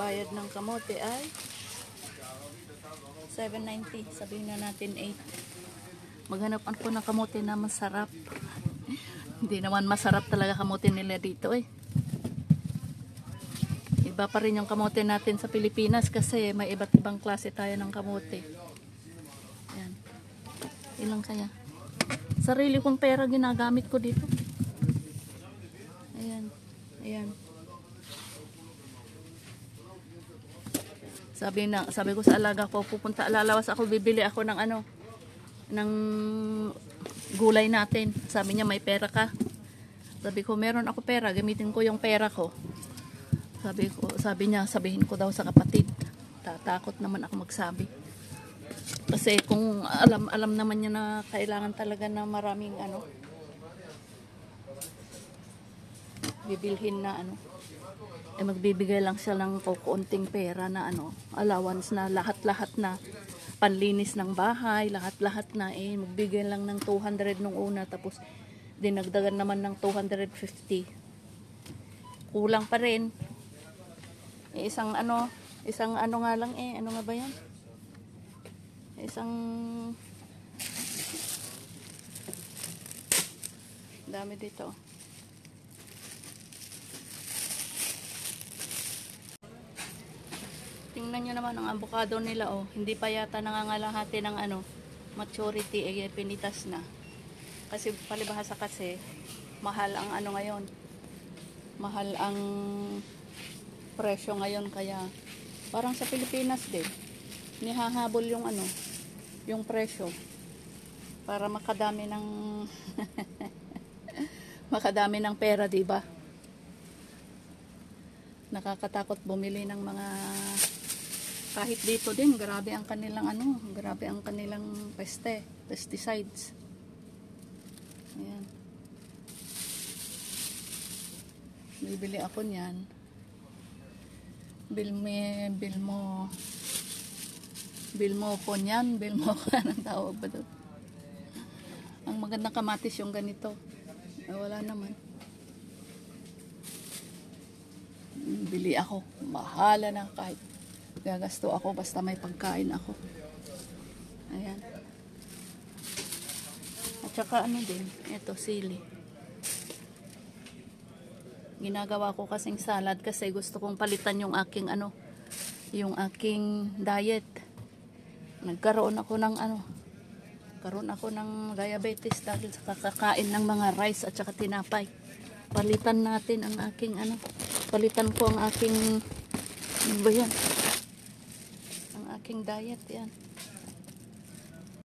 bayad ng kamote ay 7.90. Sabihin na natin 8. Maghanap ako ng kamote na masarap. Hindi naman masarap talaga kamote nila dito eh. Iba pa rin yung kamote natin sa Pilipinas kasi may iba't ibang klase tayo ng kamote. Ayan. Ilang kaya? Sarili kong pera ginagamit ko dito. Ayan. Ayan. Sabi ko sa alaga ko, pupunta lalawas ako, bibili ako ng ano, ng gulay natin. Sabi niya, may pera ka. Sabi ko, meron ako pera, gamitin ko yung pera ko. Sabi niya, sabihin ko daw sa kapatid. Tatakot naman ako magsabi. Kasi kung alam naman niya na kailangan talaga na maraming ano, bibilhin na ano, eh magbibigay lang siya ng kukunting pera na ano, allowance na lahat-lahat na panlinis ng bahay, lahat-lahat na eh magbigay lang ng 200 nung una, tapos dinagdagan naman ng 250. Kulang pa rin. Eh, isang ano nga lang eh, ano nga ba yan? Isang dami dito. Tingnan nyo naman ang avocado nila oh. Hindi pa yata nangangalahati ng ano, maturity eh, pinitas na. Kasi palibhasa kasi mahal ang ano ngayon. Mahal ang presyo ngayon, kaya parang sa Pilipinas din. Nihahabol yung ano, yung presyo para makadami ng makadami ng pera, di ba? Nakakatakot bumili ng mga, kahit dito din, grabe ang kanilang ano, grabe ang kanilang pesticides. Ayan. Bibili ako niyan. Bil mo po niyan, bil mo ko, anong tawag ba doon? Ang magandang kamatis yung ganito. Eh, wala naman. Bili ako. Bahala na, kahit gagasto ako basta may pagkain ako. Ayan. At saka ano din, ito sili. Ginagawa ko kasing salad kasi gusto kong palitan yung aking ano, yung aking diet. Nagkaroon ako ng diabetes dahil sa kakakain ng mga rice at saka tinapay. Palitan natin ang aking ano, palitan ko ang aking, ano ba yan? Ang aking diet, yan.